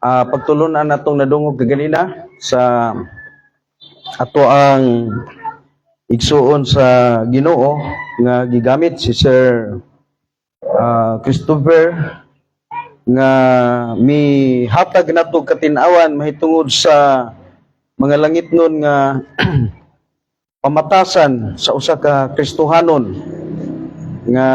pagtulunan natong nadungog kaganina sa ato ang igsuon sa Ginoo nga gigamit si Sir Christopher nga mihatag nato katin-awan mahitungod sa mga langit nun nga pamatasan sa usa ka Kristohanon nga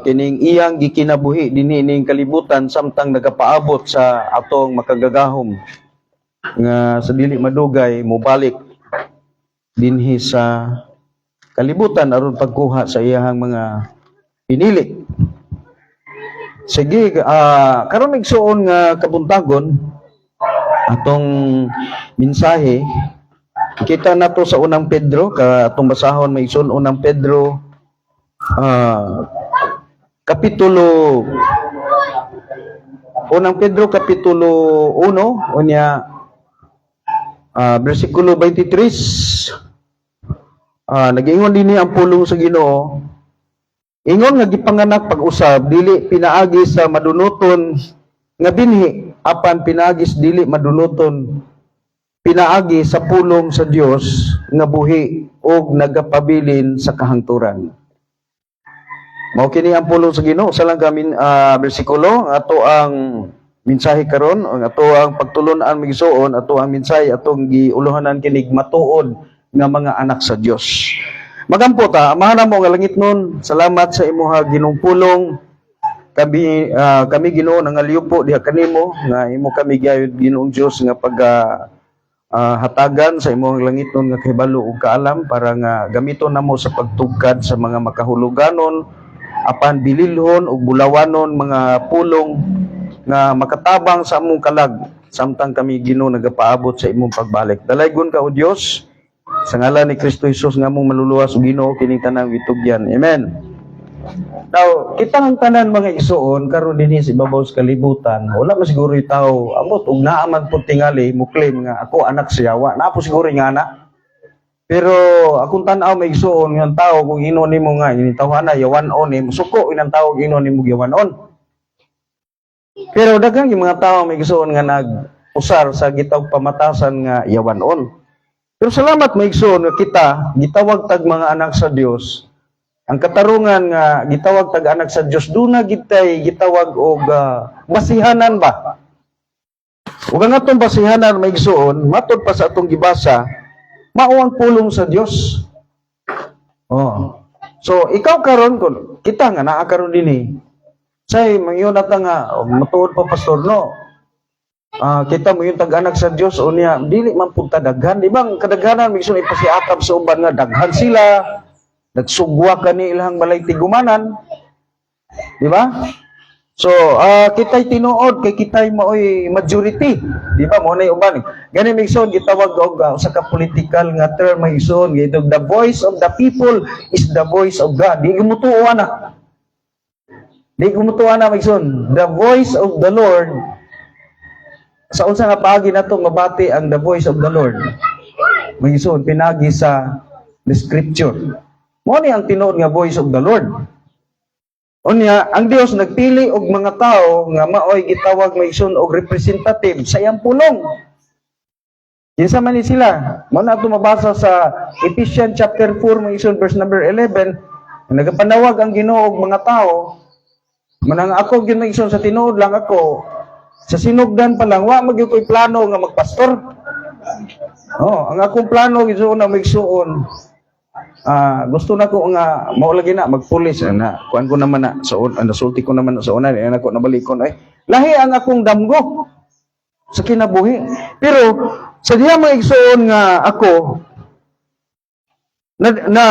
kining iyang gikinabuhi dinhi ning kalibutan samtang nagapaabot sa atong makagagahom nga sa dili madugay mobalik dinhi sa kalibutan aron pagkuha sa iyang mga pinili. Sige, karon igsuon nga kabuntagon atong mensahe kita nato sa unang Pedro atong basahon may igsuon unang Pedro kapitulo 1 unya bersikulo 23. Nag-ingon dinhi ang pulong sa Ginoo. Ingon nga gipanganak pag-usab dili pinaagi sa madunuton nga binhi apan pinaagis dili madunuton pinaagi sa pulong sa Dios nga buhi og nagapabilin sa kahangturan. Mao kini ang pulong sa Ginoo sa lang kami bersikulo ato ang mensahe karon ang ato ang pagtulon-an migsuon ato ang mensahe atong giuluhanan kinig matuod nga mga anak sa Dios. Magampo ta, amahan mo nga langit nun. Salamat sa imuha ginumpulong. Kami Ginoo nangaliupo diha kanimo nga imo kami gayud Ginoong Dios nga hatagan sa imong langit nun nga kahibalo ug kaalam para nga gamiton namo sa pagtugkad sa mga makahuluganon apan bililhon ug bulawanon mga pulong nga makatabang sa among kalag samtang kami Ginoo nagapaabot sa imong pagbalik. Dalaygon ka o Dios. Sa ngalan ni Kristo Jesus nga mong maluluwas o Ginoo kining tanang bitugyan. Amen. Now, kita ng tanan mga igsuon karon dinhi sa ibabaw sa kalibutan, wala man siguro yung tao amot ug naa man pud tingali mo claim nga ako anak sa Yawa. Naa po siguro nga anak. Pero akong tan-aw may igsuon nga tao kung ino nimo nga ini tawhana yawanon ni suko inang tao ino nimo yawanon. Pero daghang yung mga tao may igsuon nga nag-usar sa gitawag pamatasan nga yawanon. Pero salamat maigsoon nga kita gitawag tag mga anak sa Dios. Ang katarungan nga gitawag tag anak sa Dios duna gitay gitawag og basihanan ba? Ug ang atong basihanan maigsoon matud pa sa atong gibasa mao ang pulong sa Dios. So ikaw karon kun kita nga naa karon dinhi. Say mangyon ata nga matuod pa pastor no. Kita mo yung tag-anak sa Dios o niya, dili man punta daghan. Di ba, kadaghanan, may gusto ipasiakap sa uban nga, daghan sila, nagsugwa ka ni ilang balay tigumanan. Di ba? So, kita'y tinuod, kay kita'y maoy majority. Di ba, mo na yung uban. Ganun may ison, gitawag og sa ka-political nga term, may ison, the voice of the people is the voice of God. Di gumutuwa na. May ison, the voice of the Lord. Sa unsa nga paagi nato mabati ang the voice of the Lord. Magison pinagi sa the scripture. Mao ni ang tinuod nga voice of the Lord. Unya ang Dios nagpili og mga tao nga maoy gitawag magison og representative sa iyang pulong. Kinsa man ni sila? Mao na ato mabasa sa Ephesians chapter 4 magison verse number 11, nagapanawag ang Ginoo og mga tao manang ako gyud magison sa tinuod lang ako. Sa sinugdan pa lang, wa magyud ko'y plano nga magpastor. Ang akong plano gisuon na magsuon. Gusto na ko nga maulagi na magpulis na kuan ko naman na sa nasulti ko naman sa una na ako nabalikon ay lahi ang akong damgo sa kinabuhi. Pero sa diha magsuon nga ako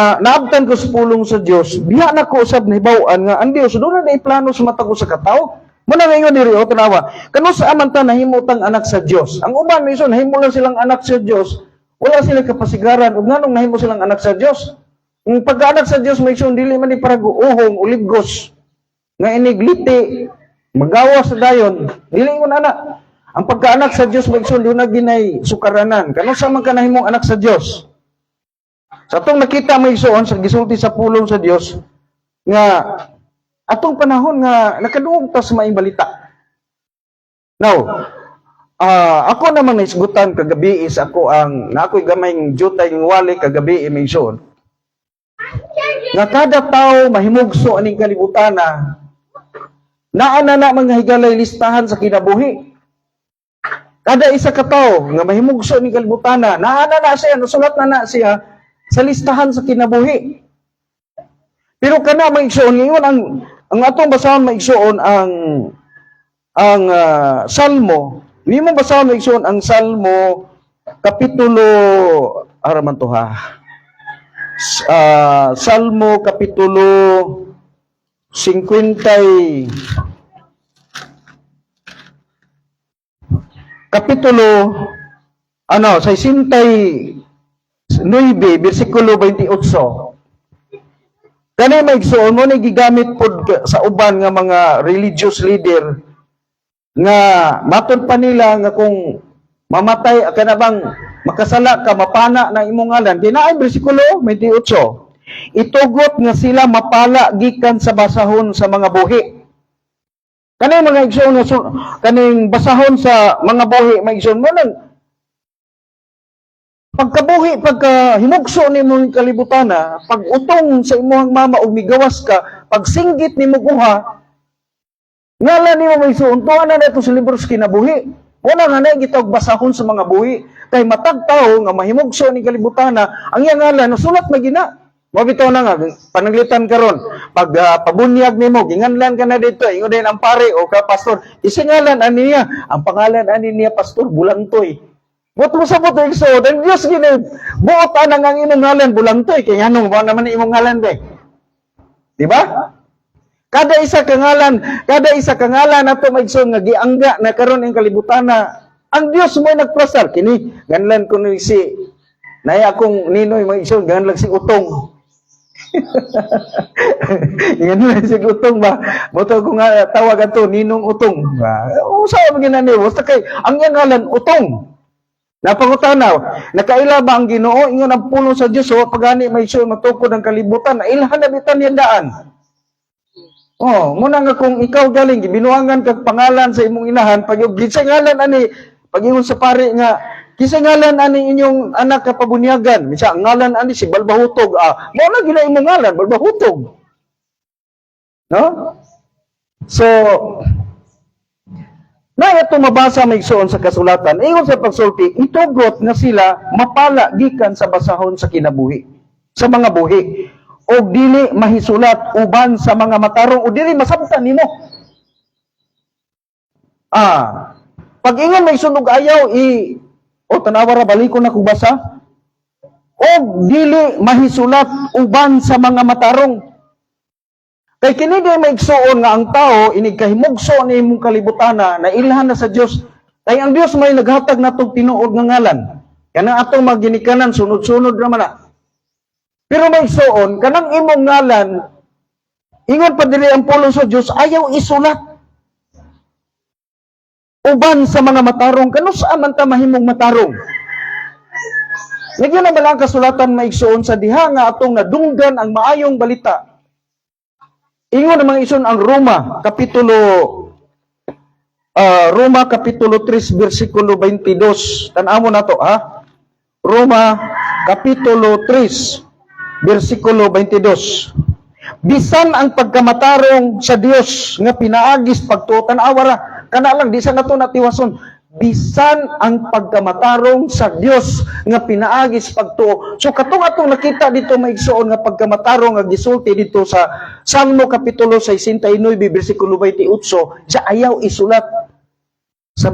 naabtan ko sa pulong sa Dios, biya na ko usab nahibaw-an nga ang Dios do na plano sa mata ko sa katawo. Muna nga ingon diri o tanawa. Kano sa amanta nahimutang anak sa Dios. Ang uban minsan nahimo lang silang anak sa Dios, wala sila kapasigaran ug nganong nahimo silang anak sa Dios. Ang pagka-anak sa Dios may ison dili man ni para guuhong uligos. Nga inigliti, magawas sa dayon, dili ingon anak. Ang pagka-anak sa Dios may ison na ginay sukaranan. Kano sa man ka nahimong anak sa Dios. Sa atong nakita may ison sa gisulti sa pulong sa Dios nga atong panahon nga nakadungog ta sa maayong balita. Now, ako namang naisgutan kagabi is ako na ako'y gamayng jutay ng wali kagabi imension. Nga kada tao mahimugso aning kalibutan naa na mga higalay listahan sa kinabuhi. Kada isa ka tao nga mahimugso aning kalibutan naa na siya, nasulat na siya sa listahan sa kinabuhi. Pero kana maigsoon ngayon ang atong basahon maigsoon ang Salmo. Hindi mo basahon maigsoon ang Salmo kapitulo araman to ha. Salmo kapitulo 50 69 bersikulo 28. Kani maigsoon mo ni gigamit pod sa uban nga mga religious leader nga matud pa nila nga kung mamatay kana bang makasala ka mapana na imong ngalan. Dinaay bersikulo 28. Itugot nga sila mapala gikan sa basahon sa mga buhi. Kani mga igsoon nga kaning basahon sa mga buhi maigsoon mo nang pagkabuhi, pagkahimugso ni mong kalibutan pag utong sa imong mama og migawas ka, pag singgit ni mo kuha, ngalan ni mo may suuntuan na ito sa libro sa kinabuhi. Wala nga na gitawag basahon sa mga buhi. Kay matag tao nga mahimugso ni kalibutan ang iyang ngalan, nasulat magina. Mabitaw na nga, panaglitan karon pag pabunyag ni mo, ginganlan ka na dito, ingon din ang pare o ka pastor, isingalan aniya, ang pangalan ani niya pastor, Bulantoy. Buot mo sa buto iksod, ang Diyos gini, buot anang ang imong ngalan, Bulantoy, kaya anong ba naman imong ngalan be? Diba? Kada isa kangalan ato maigsoon nga giangga na karon ang kalibutan ang Dios mo nagprasar kini ganlan ko ni si nay akong ninoy maigsoon ganlan si Utong. Ganlan si Utong ba? Boto ko nga tawag ato Ninong Utong. Usa man ginani basta kay ang iyang ngalan Utong. Napangutanaw, nakaila ba ang Ginoo ingon ang puno sa Dios wa pagani maigsoon matukod ang kalibutan na ilhan na bitan yan daan. Oh, muna nga kung ikaw galing gibinuangan kag pangalan sa imong inahan pag yung ngalan ani pag ingon sa pare nga kisa ngalan ani inyong anak kapabunyagan misa ang ngalan ani si Balbahutog mo na gina imong ngalan Balbahutog. No? So na ito mabasa maigsoon sa kasulatan ingon sa pagsulti itugot nga sila mapala gikan sa basahon sa kinabuhi sa mga buhi o dili mahisulat uban sa mga matarong o dili masabtan nimo. Pag ingon may sunog ayaw tanawara baliko na kung basa o dili mahisulat uban sa mga matarong. Kay kini di maigsuon nga ang tao inig kahimugso ni imong kalibutana na ilhan na sa Dios. Kay ang Dios may naghatag natong tinuod nga ngalan. Kanang atong maginikanan sunod-sunod naman na. Pero may soon, kanang imong ngalan, ingon pa dili ang pulo sa Diyos, ayaw isulat. Uban sa mga matarong, kanus aman ta mahimong matarong. Nagyan na balang kasulatan maigsoon sa diha nga atong nadunggan ang maayong balita. Ingon namang ison ang Roma, kapitulo 3, versikulo 22. Tanamo na to, ha? Roma, kapitulo 3, versikulo 22. Bisan ang pagkamatarong sa Dios nga pinaagis pagtuotan awara kana lang di sa nato natiwason bisan ang pagkamatarong sa Dios nga pinaagis pagtuo. So katong atong nakita dito maigsoon nga pagkamatarong nga gisulti dito sa Salmo kapitulo 69 bersikulo 28 sa ayaw isulat sa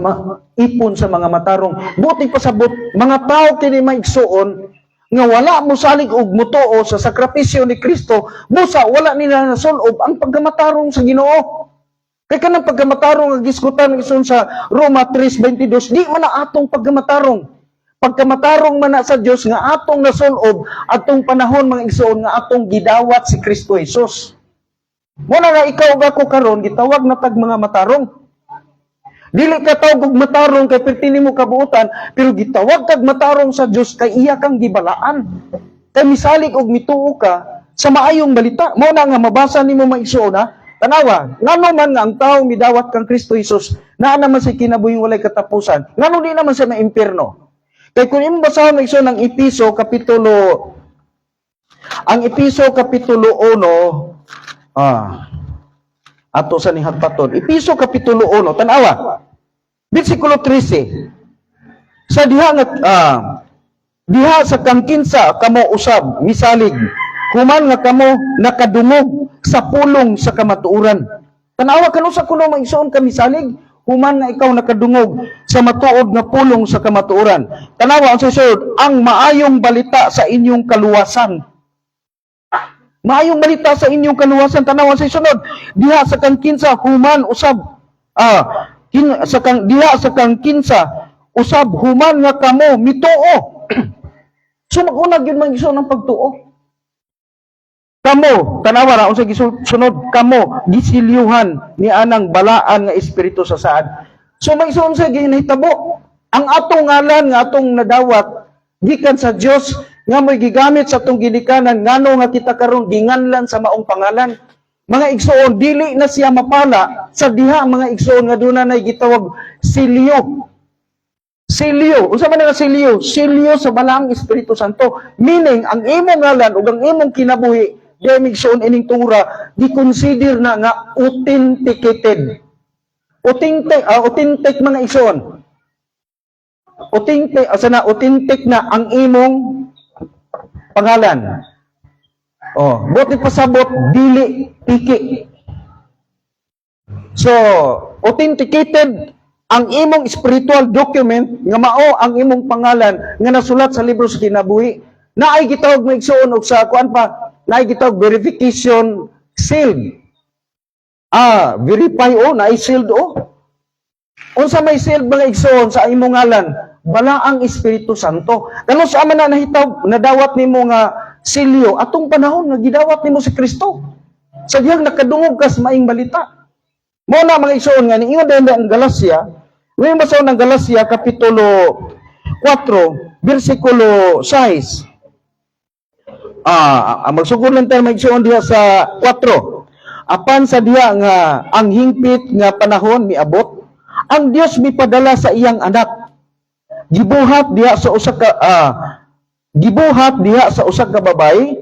ipon sa mga matarong. Buti pasabot mga tao kini maigsoon nga wala mo salig og mutuo sa sakripisyo ni Kristo, busa wala nila nasulob ang pagkamatarong sa Ginoo. Kay kanang pagkamatarong nga gisgutan ison sa Roma 3:22, di man na atong pagkamatarong. Pagkamatarong man na sa Dios nga atong nasulob atong panahon mga igsoon nga atong gidawat si Kristo Jesus. Muna nga ikaw ug ako karon gitawag na tag mga matarong. Dili ka tawag og matarong kay perti nimo kabuutan, pero gitawag kag matarong sa Dios kay iya kang gibalaan. Kay misalig og mituo ka sa maayong balita. Mao na nga mabasa nimo maigsoon Tanawa, ngano man nga ang tao midawat kang Kristo Jesus, naa naman sa kinabuhing walay katapusan. Ngano di naman siya na impyerno. Kay kung imong basahon iso ng Episo kapitulo ang Episo kapitulo 1 ato sa ni hagpaton. Episo kapitulo 1, tanawa. Bersikulo 13. Sa diha sa kangkinsa kamo usab misalig human nga kamo nakadungog sa pulong sa kamatuoran. Tanawa kanu sa kuno maigsoon ka misalig human nga ikaw nakadungog sa matuod nga pulong sa kamatuoran. Tanawa ang susod ang maayong balita sa inyong kaluwasan. Maayong balita sa inyong kaluwasan. Tanawa sa sunod diha sa kangkinsa human usab diha sa kangkinsa usab human nga kamo mituo. So mag-unag yun mag-iso ng pagtuo. Kamo, tanawa na, unsay gisunod, kamo, gisilyuhan ni anang balaan nga espiritu sa saad. So mag-iso unsay ginahitabo. Ang atong ngalan nga atong nadawat, gikan sa Dios nga mo'y gigamit sa atong ginikanan, ngano nga kita karon ginganlan sa maong pangalan. Mga igsoon, dili na siya mapala sa diha mga igsoon nga doon na gitawag silyo. Silyo. Unsa man nga silyo? Silyo sa balaang Espiritu Santo. Meaning, ang imong ngalan ug ang imong kinabuhi, diay migsoon ining tura, di-consider na nga authenticated. Authentic mga igsoon. Authentic na ang imong pangalan. Buti pasabot, dili, tiki. So, authenticated ang imong spiritual document nga mao ang imong pangalan nga nasulat sa libro sa kinabuhi. Naay gitawag mo igsoon og sa kuan pa, naay gitawag verification sealed. Verify naay sealed Unsa may sealed mga igsoon sa imong ngalan? Balaang Espiritu Santo. Kano sa man na nahitaw nadawat nimo nga silyo atong panahon nga gidawat nimo si Kristo. Sa dihang nakadungog ka sa maing balita. Mo na mga igsoon nga niingon dahil ang Galacia, ngayon basahon ng Galacia kapitulo 4 bersikulo 6. Magsugod lang tayo mga igsoon diha sa 4. Apan sa diha nga ang hingpit nga panahon miabot, ang Dios mipadala sa iyang anak. Gibuhat diha sa usa ka babae,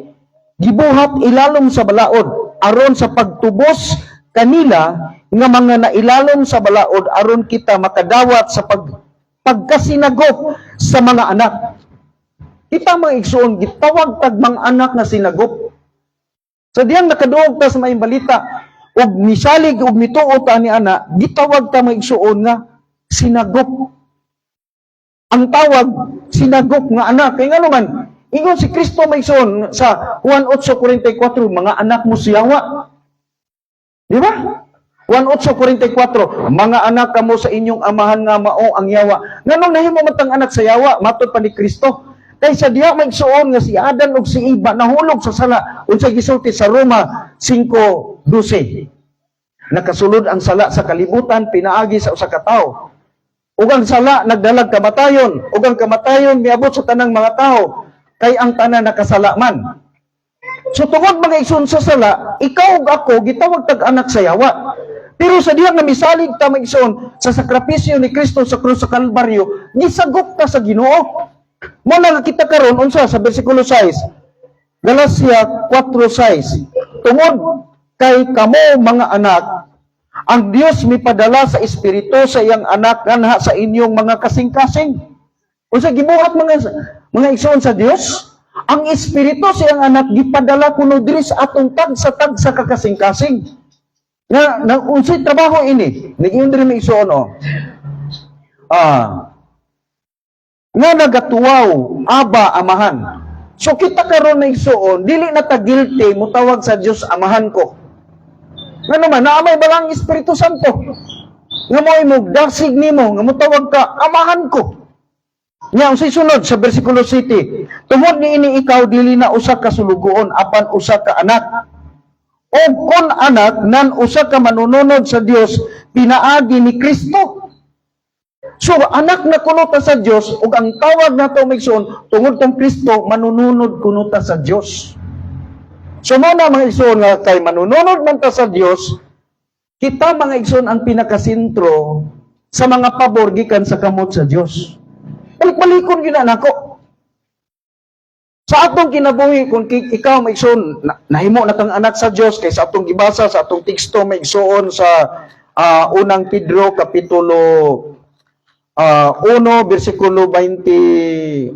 gibuhat ilalom sa balaod aron sa pagtubos kanila nga mga nailalom sa balaod aron kita makadawat sa pagkasinagop sa mga anak. Kita mga igsoon gitawag tag mga anak na sinagop. Sa diyang nakaduog ta sa may balita ug misalig ug mituo ta ni ana, gitawag ta mga igsoon nga sinagop. Ang tawag sinagop nga anak kay ngano man ingon si Kristo mga igsoon sa Juan 8:44 mga anak mo siyawa. Di ba? 1:8:44, mga anak kamo sa inyong amahan nga mao ang yawa. Nganong nahimo matang anak sa yawa, matud pa ni Kristo. Kay sa diha magsuon nga si Adan ug si Eva nahulog sa sala, unsay gisulti sa Roma 5:12. Nakasulod ang sala sa kalibutan pinaagi sa usa ka tawo. Ug ang sala nagdalag kamatayon, ug ang kamatayon miabot sa tanang mga tawo, kay ang tanan nakasala man. So tungod mga igsoon sa sala, ikaw ug ako gitawag tag anak sa yawa. Pero sa diha nga misalig ta magigsoon sa sakripisyo ni Kristo sa krus sa Kalbaryo, gisagop ta sa Ginoo. Mo na kita karon unsa sa bersikulo 6. Galacia 4:6. Tungod kay kamo mga anak, ang Dios mipadala sa espiritu sa iyang anak kanha sa inyong mga kasing-kasing. Unsa gibuhat mga igsoon sa Dios? Ang espiritu sa iyang anak gipadala kuno diri sa atong tag sa kakasing-kasing. Nga unsay trabaho ini? Nigingon diri mi igsoon nga nagatuwaw aba amahan. So kita karon na igsoon, dili na ta guilty mutawag sa Dios amahan ko. Nga naman naamay balang Espiritu Santo. Nga mo imugdasig nimo nga mutawag ka amahan ko. Nya unsay sunod sa bersikulo 7. Tungod niini ikaw dili na usa ka sulugoon apan usa ka anak. O kon anak nan usa ka manununod sa Dios pinaagi ni Kristo. So anak na kuno ta sa Dios ug ang tawag nato migsoon tungod kang Kristo manununod kuno ta sa Dios. So mo na mga igsoon nga kay manununod man ta sa Dios Kita mga igsoon ang pinakasentro sa mga pabor gikan sa kamot sa Dios. Balik-balikon gyud nako. Sa atong kinabuhi kung ikaw maigsoon nahimo na kang anak sa Dios kay sa atong gibasa sa atong teksto maigsoon sa unang Pedro kapitulo 1 bersikulo 23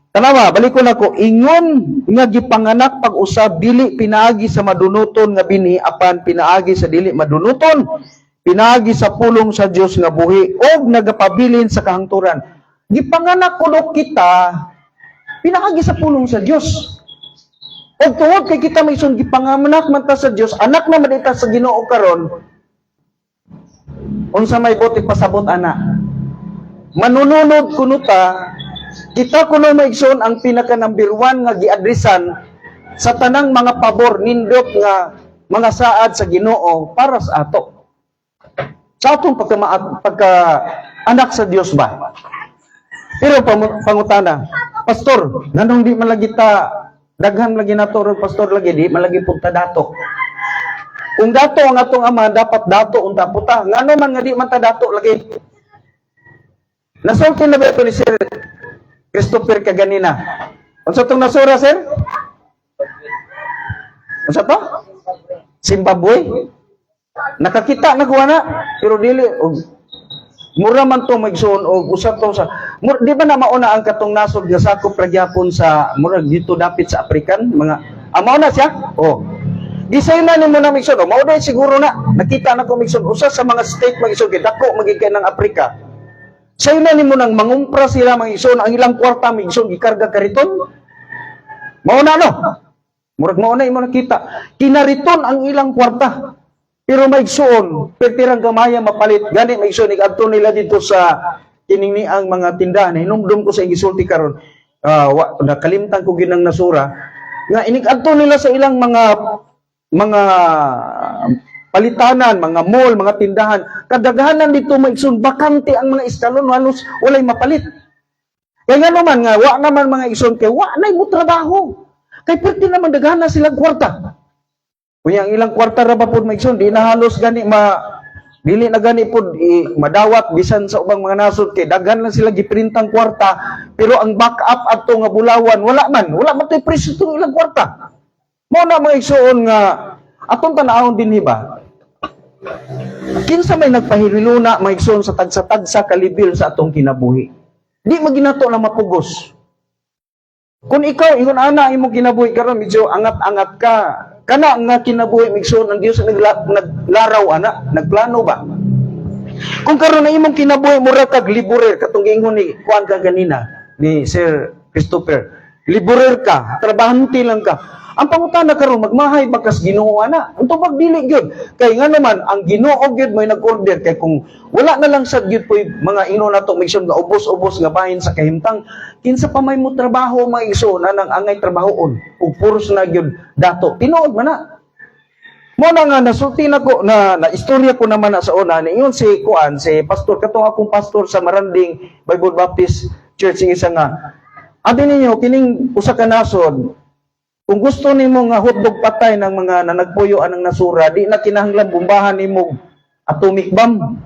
Tanawa, balikon ako, ingon nga gipanganak pag-usab dili pinaagi sa madunuton nga bini apan pinaagi sa dili madunuton, pinaagi sa pulong sa Dios nga buhi og nagapabilin sa kahangturan. Gipanganak kuno kita pinaagi sa pulong sa Dios. Og tungod kay kita may sun gipanganak man ta sa Dios, anak na madita sa Ginoo karon. Unsa may buti pasabot ana? Manununod kuno ta. Kita kuno maigsoon ang pinaka number 1 nga giadresan sa tanang mga pabor nindot nga mga saad sa Ginoo para sa ato. Sa atong pagka anak sa Dios ba? Pero pangutana, pastor, nganong di man lagi ta daghan lagi nato ron pastor lagi di man lagi pud ta dato. Kung dato ang atong ama dapat dato unta puta. Ngano man nga di man ta dato lagi. Nasulti na ba ito ni Sir Christopher kaganina? Unsa tong nasura, sir? Unsa to? Zimbabwe? Nakakita na kuha na, pero dili mura man to maigsoon og usa to sa di ba na mauna ang katong nasod nga sakop ra gyapon sa murag dito dapit sa African mga mao na siya? Oh. Gisay na nimo na maigsoon, mao day siguro na nakita na ko maigsoon usa sa mga state maigsoon kay dako magiging ng Afrika. Sa ina nimo nang mangumpra sila mga igsoon ang ilang kwarta mga igsoon gikarga kariton. Mao na no. Murag mao na imo nakita. Kinariton ang ilang kwarta. Pero maigsoon, pertirang gamaya mapalit gani maigsoon igadto nila dito sa kining ang mga tindahan. Hinumdum ko sa gisulti karon. Nakalimtan ko ginang nasura nga inigadto nila sa ilang mga palitanan, mga mall, mga tindahan, kadaghanan dito maigsoon bakante ang mga eskalon halos walay mapalit. Kaya nga naman nga wa naman mga igsoon kay wa nay mo trabaho. Kay perti naman daghan na silang kwarta. Kunya ang ilang kwarta ra ba pud maigsoon di na halos gani dili na gani pud madawat bisan sa ubang mga nasod kay daghan lang sila giprintang kwarta pero ang backup adto nga bulawan wala man tay presyo tong ilang kwarta. Mao na mga igsoon nga atong tanawon dinhi ba? Kinsa may nagpahiluna maigsoon sa tagsa-tagsa kalibil sa atong kinabuhi. Di maginato na mapugos. Kung ikaw ingon ana imong kinabuhi karon medyo angat-angat ka. Kana nga kinabuhi maigsoon ang Dios naglaraw ana, nagplano ba? Kung karon na imong kinabuhi mura kag liburer katong giingon ni kuan ka ganina ni Sir Christopher. Liburer ka, trabahante lang ka. Ang pangutana karon magmahay bakas Ginoo ana. Unto pagdili gyud. Kay nga naman ang Ginoo gyud may nag-order kay kung wala na lang sad gyud poy mga ino nato mission nga ubos-ubos nga bahin sa kahimtang kinsa pa may mo trabaho maigsoon nang angay trabahoon ug puros na gyud dato. Tinuod man na. Mo na nga nasulti na ko na istorya ko naman na sa una niingon si pastor katong akong pastor sa Maranding Bible Baptist Church isa nga. Abi ninyo kining usa ka nasod kung gusto nimo nga hotdog patay ng mga nanagpuyoan ng nasura, di na kinahanglan bumbahan nimo atomic bomb.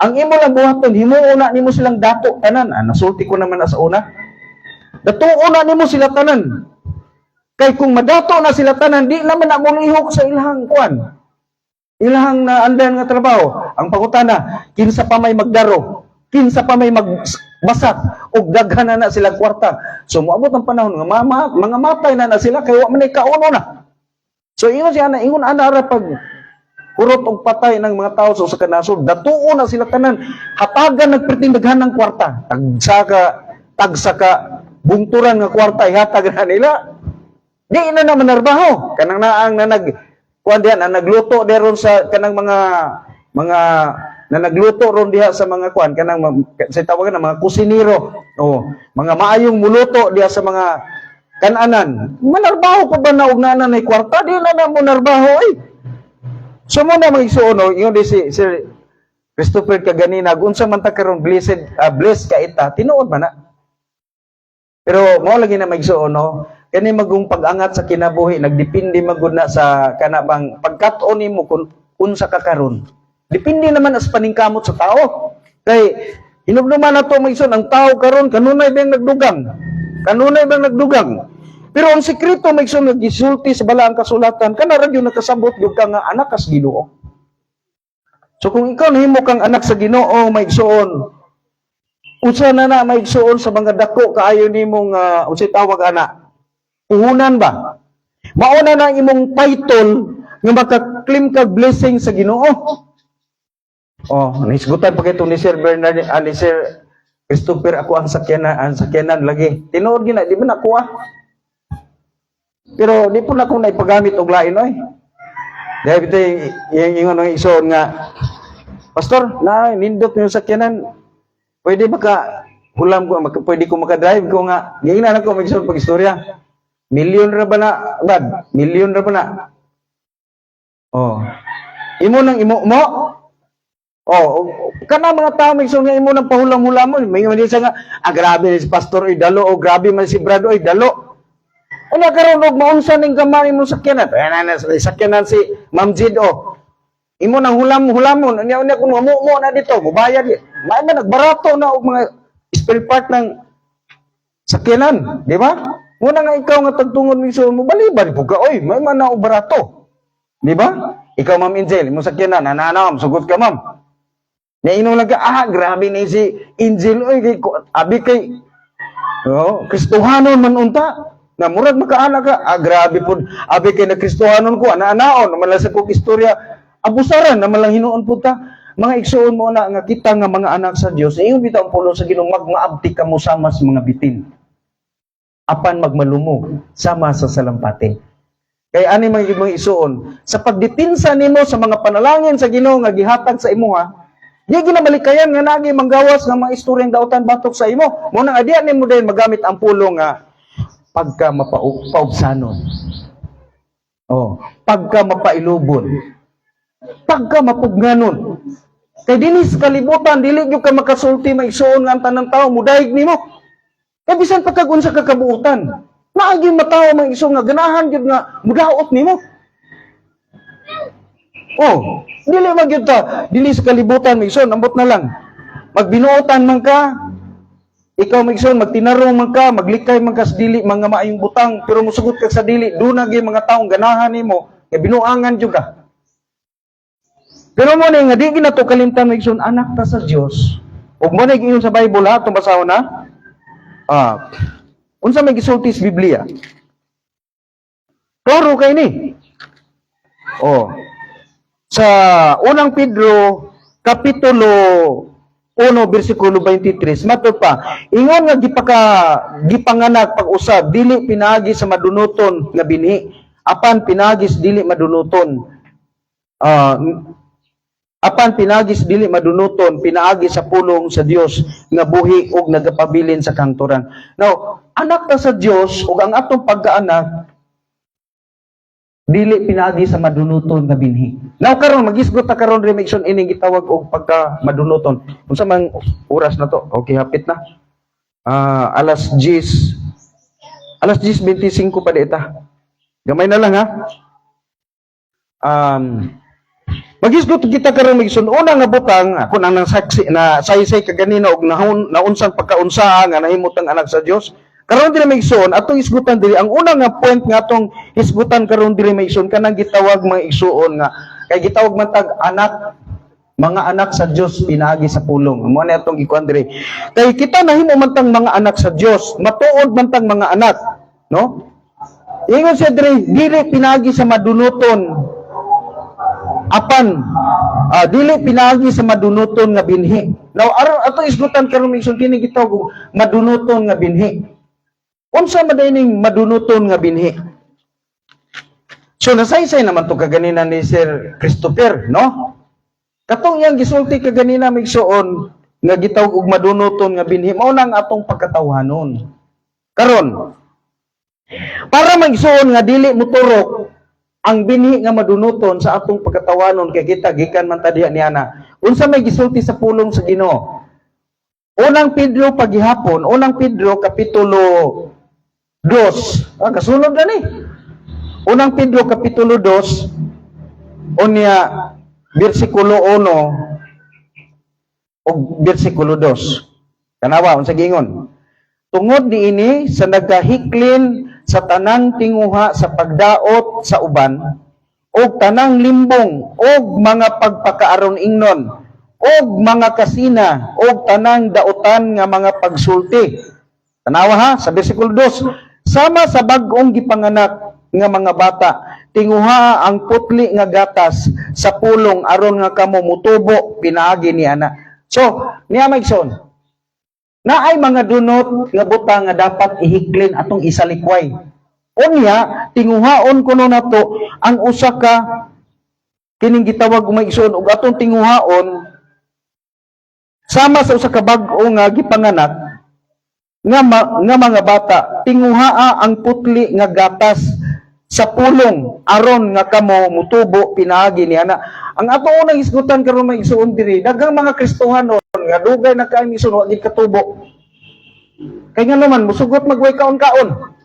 Ang imo lang buhaton, himuuna nimo silang dato tanan. Nasulti ko naman na sa una. Datuon na nimo sila tanan. Kay kung madato na sila tanan, di naman na mulihok sa ilahang kuan. Ilahang na andan nga trabaho. Ang pangutana, kinsa pa may magdaro, kinsa pa may magbasat og daghan na sila kwarta. So moabot ang panahon nga mga matay na sila kay wa man kauno na. So ingon siya na ingon ana ra pag kurot og patay ng mga tao sa kanasod datuo na sila tanan hatagan nagperting daghan ng kwarta. Tagsa ka bungturan nga kwarta ihatag na nila. Di na naman narbaho kanang naang na kuan diyan nagluto deron sa kanang mga na nagluto ron diha sa mga kuan kanang sa tawagan na mga kusinero mga maayong muluto diha sa mga kananan manarbaho pa ba na og nanan ay kwarta di na mo narbaho so mo na magsuon ingon di si Sir Christopher kaganina unsa man ta karon blessed ka ita tinuod man na pero mao lagi na magsuon kani magong pag-angat sa kinabuhi nagdepende magud na sa kanabang pagkat-on nimo kung unsa ka karon. Depende naman as paningkamot sa tao. Kay hinumduman na to maison ang tao karon kanunay bang nagdugang. Kanunay bang nagdugang. Pero ang sekreto maison nagisulti sa balaang kasulatan kana ra gyud nakasabot gyud ka nga anak kas Ginoo. So kung ikaw nahimo kang anak sa Ginoo maigsoon, unsa na maigsoon sa mga dako kaayo nimong unsay tawag ana? Puhunan ba? Mao na imong title nga maka-claim kag blessing sa Ginoo. Oh, nisgutan pa kay ni Sir Bernard, ni Sir Christopher ako ang sakyanan lagi. Tinuod gina, di ba nakuha? Pero di po na akong naipagamit og lain oy. Dahil ito yung isuon nga, Pastor, nindot yung sakyanan, pwede baka ulam ko, pwede ko makadrive ko nga, gingnan ako mag-isuon pag-istorya. Milyon ra ba na, bad? Milyon ra ba na? Oh. Imo nang imo mo? Oh, kana mga tao may nga imo nang pahulam-hulamon. May man sa nga, grabe si pastor oy dalo o grabe man si brado oy dalo. Una karon og maunsa ning gamay mo sakyanan. Ana sakyanan si Ma'am Jid o. Imo nang hulam-hulamon. Unya kun mo na dito, mubayad. May man nagbarato na og mga spare part ng sakyanan, di ba? Muna nga ikaw nga tagtungod mi so mo baliban pug ka oy, may man na og barato. Di ba? Ikaw Ma'am Angel, mo sakyanan, nananaw, sugot ka ma'am. Na inong lang ka, grabe na si Angel, oy, abi kay, Kristohanon man unta. Na murag makaana ka, grabe po, abi kay na Kristohanon ko, ana-anaon, naman lang sa kong istorya, abusaran, naman lang hinuon po ta. Mga igsuon mo na, nga kita nga mga anak sa Diyos, ingon bitaw ang pulo sa Ginoo, magmaabti ka mo sama sa mga bitin. Apan magmalumog, sama sa salampati. Kaya ani mga isuon, sa pagdipinsa nimo sa mga panalangin sa Ginoo nga gihatag sa imuha, di ginamalikayan nga nagi manggawas ng mga istoryang dautan batok sa imo. Muna nga diyan nimo din magamit ang pulong nga pagka mapaubsanon. Oh, pagka mapailubon. Pagka mapugnanon. Kay dinis kalibutan dili gyud ka makasulti maigsuon nga ang tanang tawo mudayeg nimo. Kay bisan pagka unsa ka kabuutan, naagi matawo maigsuon nga ganahan gyud nga mudaot nimo. Oh, dili magyud ta, dili sa kalibutan maigsoon, ambot na lang. Magbinuotan man ka, ikaw maigsoon, magtinarong man ka, maglikay man ka sa dili, mga maayong butang, pero musugot ka sa dili, doon na mga taong ganahan nimo, kay binuangan jud ka. Pero mo nga di ginato kalimtan maigsoon, anak ta sa Dios. Ug mo na giingon sa Bible ha, itong basahon na. Unsa may gisulti sa Biblia? Klaro kay ni. Oh. Sa unang Pedro kapitulo 1 bersikulo 23 matud pa ingon nga gipanganak pag-usab dili pinagi sa madunuton nga binhi apan pinagis dili madunuton apan pinagis dili madunuton pinaagi sa pulong sa Dios nga buhi ug nagapabilin sa kangturan. Now anak ta sa Dios ug ang atong pagkaanak dili pinagi sa madunuton nga binhi. Now karon magisgot ta karon remixon ini gitawag og pagka madunuton. Unsa man oras na to? Okay, hapit na. Alas 10. Alas 10:25 pa dita. Gamay na lang ha. Magisgot kita karon magison una nga butang ako nang saksi na saysay kaganina og naunsan pagkaunsa nga nahimot ang anak sa Dios. Karon diri maigsoon atong isgutan diri ang una nga point nga atong isgutan karon diri maigsoon kanang gitawag mga igsuon nga kay gitawag man tag anak mga anak sa Dios pinaagi sa pulong. Mo na atong ikuan diri. Kay kita nahimo man tang mga anak sa Dios, matuod man tang mga anak, no? Ingon siya diri pinaagi sa madunuton. Apan dili pinaagi sa madunuton nga binhi. Now atong isgutan karon maigsoon kini gitawag madunuton nga binhi. Unsa madayining madunuton nga binhi? So nasaysay naman to kaganina ni Sir Christopher, no? Katong iyang gisulti kaganina migsuon nga gitawag og madunuton nga binhi mao nang atong pagkatawhanon. Karon para magsuon nga dili moturok ang binhi nga madunuton sa atong pagkatawhanon kay kita gikan man ta diha niana. Unsa may gisulti sa pulong sa Ginoo? Unang Pedro paghihapon, unang Pedro kapitulo 2. Kasunod na ni. Unang Pedro Kapitulo 2, unya versikulo 1 o versikulo 2. Tanawa, unsa gingon? Tungod niini sa nagahiklin sa tanang tinguha sa pagdaot sa uban, og tanang limbong, og mga pagpakaaron ingnon, og mga kasina, og tanang daotan nga mga pagsulti. Tanawa ha, sa versikulo 2, sama sa bag-ong gipanganak nga mga bata, tinguha ang putli nga gatas sa pulong aron nga kamo mutubo pinaagi ni ana. So, niya maigsoon, na ay mga dunot nga butang nga dapat ihiklin atong isalikway. Unya, tinguhaon kuno nato ang usa ka kining gitawag maigsoon ug atong tinguhaon sama sa usa ka bag-o nga gipanganak nga mga bata, tinguhaa ang putli nga gatas sa pulong aron nga kamo mutubo pinaagi ni ana. Ang ato unang isgutan karon maigsoon diri, daghang mga Kristohanon nga dugay na kay mison wa gid katubo. Kay nga naman musugot magway kaon-kaon.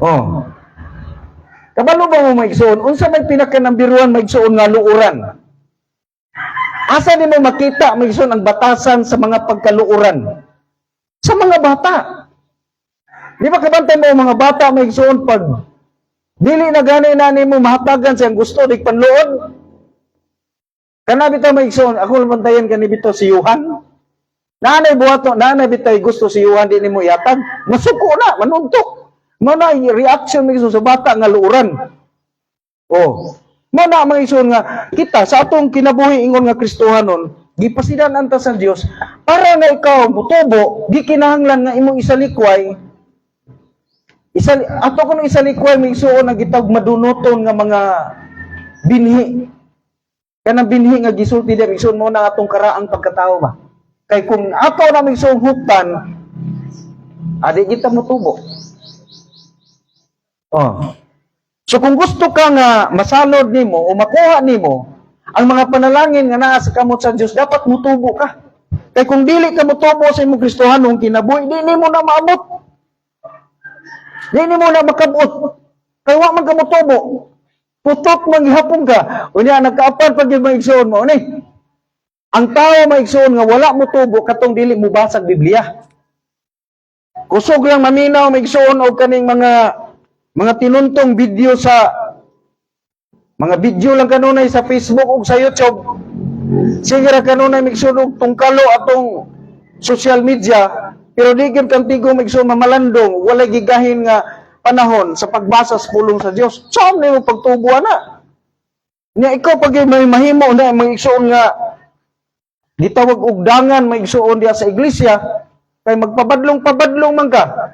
Oh. Kabalo ba mo maigsoon? Unsa may pinakanambiruan maigsoon nga luuran? Asa nimo makita maigsoon ang batasan sa mga pagkaluuran? Sa mga bata. Di ba kabantay mo mga bata maigsoon pag dili na gani na nimo mahatagan sa gusto di panluod? Kana bitaw maigsoon, ako bantayan kani bitaw si Yuhan. Nanay buhato, nanay bitay gusto si Yuhan di nimo yatag. Masuko na, manuntok. Mao na reaction maigsoon sa bata nga luuran. Oh. Mao na maigsoon nga kita sa atong kinabuhi ingon nga Kristohanon, gipasidan anta sa Dios para nga ikaw mutubo, di kinahanglan nga imong isalikway. Ato kuno isalikway maigsoon nga gitawag madunoton nga mga binhi. Kanang binhi nga gisulti diri maigsoon mo na atong karaang pagkatao ba. Kay kung ato na maigsoon huptan, adi kita mutubo. Oh. So kung gusto ka nga masalod nimo o makuha nimo ang mga panalangin nga naa sa kamot sa Dios, dapat mutubo ka. Kay kung dili ka mutubo sa imong Kristohanong kinabuhi, di nimo na maabot. Di nimo na makabot. Kay wa man ka mutubo. Putot maghapon ka. Unya nagkaapan pag maigsoon mo ni. Ang tao maigsoon nga wala mutubo katong dili mo basag Biblia. Kusog lang maminaw maigsoon og kaning mga tinuntong video sa mga video lang kanunay sa Facebook ug sa YouTube. Sige ra kanunay migsunog tungkalo atong social media, pero di gyud kantigo migsun mamalandong, walay gigahin nga panahon sa pagbasa sa pulong sa Dios. Saan nimo pagtubo na? Nya ikaw pag may mahimo na maigsuon nga gitawag og dangan maigsuon diha sa iglesia, kay magpabadlong-pabadlong man ka.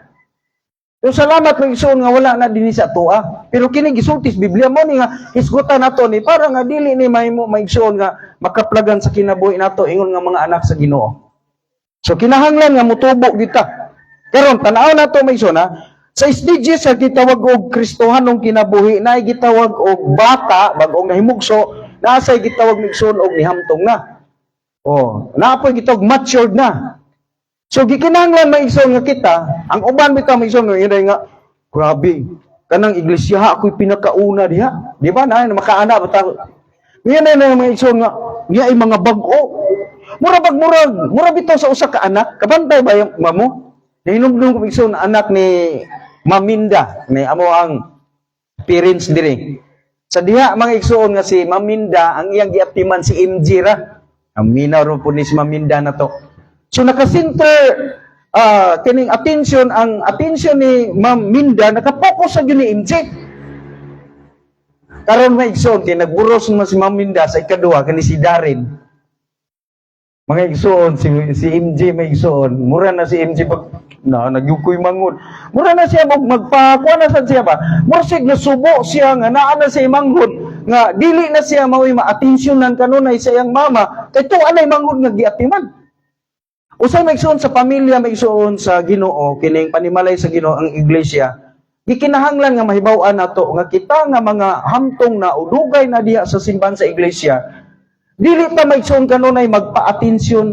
Yung salamat maigsoon nga wala na dinhi sa tuwa. Pero kini gisultis Biblia mo ni nga hisgutan nato ni para nga dili ni mahimo maigsoon nga makaplagan sa kinabuhi nato ingon nga mga anak sa Ginoo. So kinahanglan nga mutubo kita. Karon tan-aw nato maigsoon ha. Sa stages sa gitawag og Kristohanong kinabuhi na gitawag og bata bag-ong nahimugso, naa say gitawag maigsoon og nihamtong na. Oh, naa po gitawag matured na. So gikinahanglan maigsoon nga kita, ang uban bitaw maigsoon nga grabe, kanang iglesia ako'y pinakauna diha. Di ba na makaana bitaw. Ngayon na maigsoon nga niya ay mga bag-o. Mura bitaw sa usa ka anak. Kabantay ba yung mamo? Nahinumdum ko maigsoon anak ni Maminda, ni amo ang parents diri. Sa diha mga igsoon nga si Maminda, ang iyang giaptiman si MJ ra. Ang minaw ro po ni si Maminda na to. So naka-center kining attention, ang attention ni Ma'am Minda nakapokus sa yun ni MJ. Karon maigsoon kay nagburos man si Ma'am Minda sa ikaduha kani si Darren. Mga igsoon si MJ maigsoon, mura na si MJ pag nagyukoy mangon. Mura na siya magpakuha na sad siya ba? Mursig na subo siya nga naa na siya manghod nga dili na siya mao'y ma-atensyonan kanunay sa iyang mama kay tuwa na manghod nga giatiman. Usay maigsoon sa pamilya, maigsoon sa Ginoo, kining panimalay sa Ginoo ang iglesia, gikinahanglan nga mahibaw-an nato nga kita nga mga hamtong na udugay na diha sa simbahan sa iglesia, dili ta maigsoon kanunay magpa-atensyon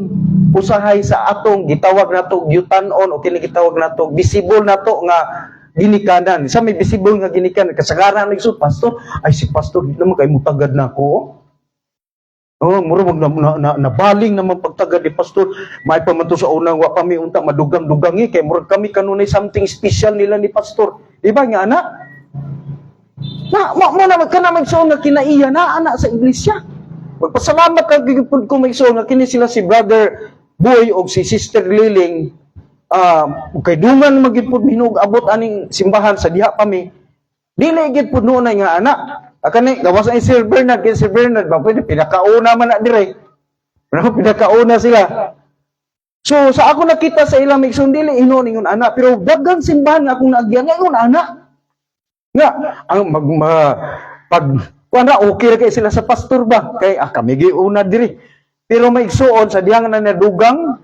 usahay sa atong gitawag nato gyutanon o kini gitawag nato visible nato nga ginikanan. Sa may visible nga ginikanan kasagaran ni pastor, ay si pastor di naman kay mutagad nako. Oh, mura mag nabaling naman pagtagad ni pastor. May pa man to sa unang wa pa mi unta madugang-dugangi kay mura kami kanunay something special nila ni pastor. Di ba nga ana? Mo na kana magsuon nga kinaiya na ana sa iglesia. Magpasalamat ka gid ko magsuon nga kini sila si brother Boy o si sister Liling. Kay dungan magid pud minug abot aning simbahan sa diha pa mi. Dili gid pud noon nga ana. Akani gawas ay Sir Bernard, kay Sir Bernard ba pwede pinakauna man na dire. Pero pinakauna sila. So sa ako nakita sa ilang migsun dili hinon ingon ana, pero daghang simbahan nga akong naagyan ingon ana. Nga ang pag kuana okay ra kay sila sa pastor ba kay kami gi una diri. Pero may igsuon sa diyang na nadugang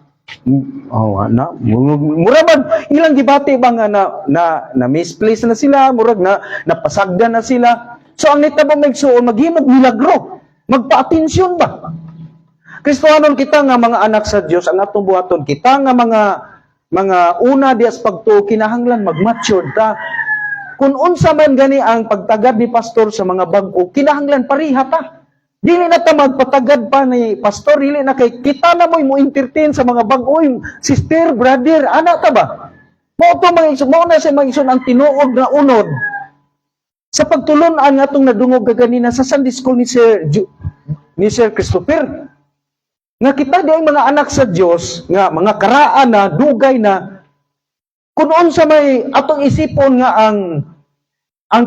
ana mura man ilang gibati ba nga na misplace na sila, murag na napasagdan na sila. So ang nitabo magsuon maghimog milagro, magpa-atensyon ba? Kristohanon kita nga mga anak sa Dios, ang atong buhaton kita nga mga una dias pagtuo kinahanglan mag-mature ta. Kung unsa man gani ang pagtagad ni pastor sa mga bag-o, kinahanglan pareha ta. Dili na ta magpatagad pa ni pastor, dili na kay kita na mo entertain sa mga bag-o, sister, brother, ana ta ba? Mao to mao na sa mga ang tinuod na unod. Sa pagtulon-an nga itong nadungog kaganina sa Sunday School ni Sir Christopher. Nga kita di ang mga anak sa Diyos, nga mga karaan na, dugay na, kung sa may atong isipon nga ang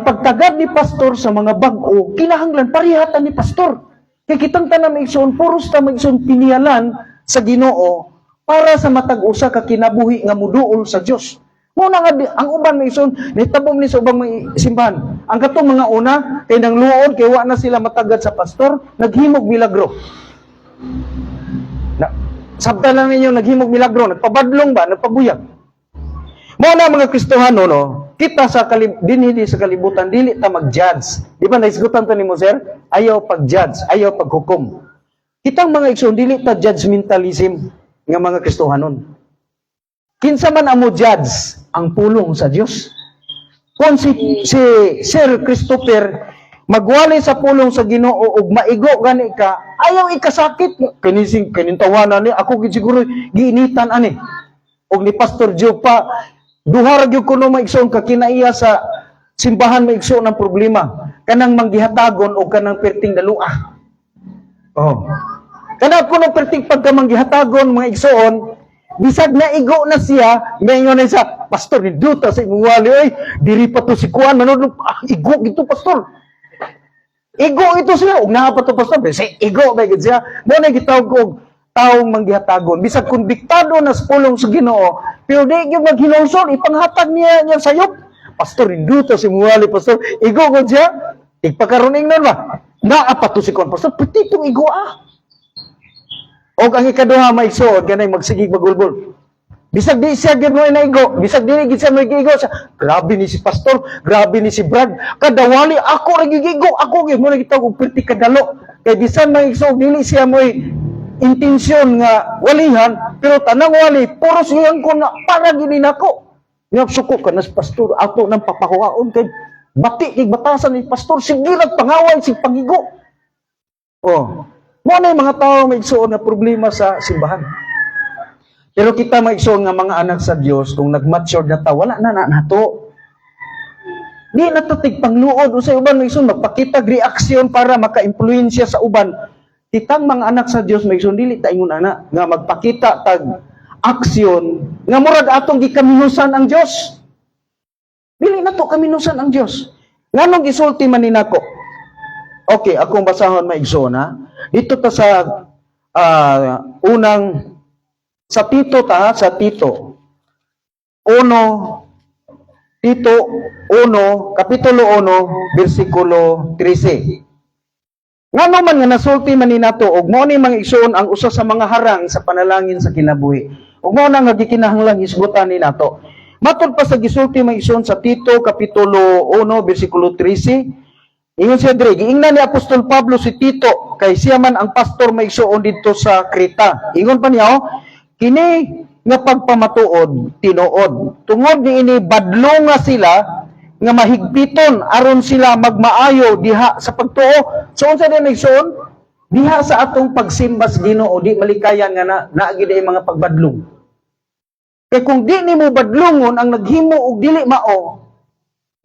pagtagad ni pastor sa mga bag-o, kinahanglan parihatan ni pastor. Kaya kitang tanang maigsoon, puros ta maigsoon piniyalan sa Ginoo para sa matag-usa ka kinabuhi nga muduol sa Diyos. Muna nga, ang uban may ison, nitabong ni sa ubang may simbahan. Ang katong mga una, kay nang luon, kay wa na sila matagad sa pastor, naghimog milagro. Sabta lang ninyo, naghimog milagro, nagpabadlong ba, nagpabuyag. Muna mga Kristohano, no, kita sa dinhidi sa kalibutan, dili ta mag-judge. Di ba, naisgutan to ni mo, sir? Ayaw pag-judge, ayaw paghukom. Kitang mga ison, dili ta judgmentalism nga mga Kristohanon. Kinsa man amo judge ang pulong sa Dios. Kung si Sir Christopher magwali sa pulong sa Ginoo ug maigo gani ka, ayaw ikasakit kinintawanan ni ako gid siguro giinitan ani. Og ni Pastor Joe pa duha ra gyud kuno maigsoon ka kinaiya sa simbahan maigsoon ang problema kanang manggihatagon og kanang perting dalua. Oh. Kana kuno perting pagkamangghihatagon mga igsoon bisag na igo na siya, mayon na siya, pastor, niduta sa imong wali, ay, diri pa to si Kuan, manod, igo ito, pastor. Igo ito siya, ug naa pa to, pastor, say, igo, bagid siya. Mo na gitawag ko, taong manggihatagon. Bisag konbiktado na sa pulong sa Ginoo, pero di yung maghinulsol, ipanghatag niya sayop. Pastor, niduta sa imong wali, pastor, igo ko siya, igpakaruning nun ba? Naa pa to si Kuan, pastor, pati itong igo O ang ikaduha maigsoon kanay magsigig magulbol. Bisag di siya gyud mo inaigo, bisag dili gid siya magigo siya. Grabe ni si pastor, grabe ni si Brad. Kada wali ako ra gigigo, ako gyud mo nagitawag og perti kadalo. Kay bisan maigsoon dili siya moy intensyon nga walihan, pero tanang wali puro siyang ko na para gini nako. Nga suko ka nas pastor ato nang papakuhaon kay bati kay batasan ni pastor sige lang pangaway si pangigo. Oh. Mo na mga tao may igsoon nga problema sa simbahan. Pero kita may igsoon nga mga anak sa Dios kung nag-mature na ta, wala na nato. Di na to tigpangluod usay uban may igsoon magpakita reaksyon para maka-impluwensya sa uban. Kitang mga anak sa Dios may igsoon dili ta ingon ana nga magpakita tag aksyon nga murag atong gikaminusan ang Dios. Dili na to kaminusan ang Dios. Nganong gisulti man ni nako? Okay, akong basahon may igsoon ha. Dito ta sa sa Tito 1, Kapitulo 1, versikulo 13. Ngano man nga nasulti man ni nato og mao ni mga igsoon ang usa sa mga harang sa panalangin sa kinabuhi. Ug mao na nga gikinahanglan isgutan ni nato. Matud pa sa gisulti mga igsoon sa Tito Kapitulo 1, versikulo 13, Ingon siya dire, giingnan ni Apostol Pablo si Tito kay siya man ang pastor may igsoon dito sa Creta. Ingon pa niya, kini nga pagpamatuod tinuod. Tungod ni ini badlo nga sila nga mahigpiton aron sila magmaayo diha sa pagtuo. So unsa din igsoon? Diha sa atong pagsimba sa Ginoo di malikayan nga naagid ay mga pagbadlong. Kay kung di nimo badlongon ang naghimo og dili mao,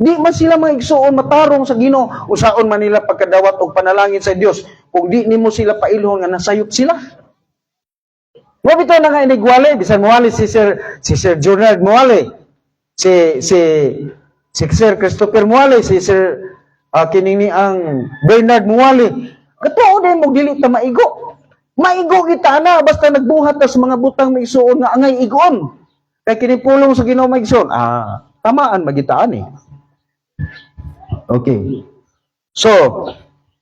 di man sila mga igsoon matarong sa Ginoo, usaon man nila pagkadawat og panalangin sa Dios kung di nimo sila pailhon nga nasayop sila. Mo bitaw na nga inigwali, bisan muwali si Sir Jonard Muwali, si Sir Christopher Muwali, si Sir kining ni ang Bernard Muwali. Katuo din mo dili ta maigo. Maigo kita na basta nagbuhat ta sa mga butang may igsoon nga angay igon. Kay kini pulong sa Ginoo may igsoon. Tamaan magitaan eh. Okay. So,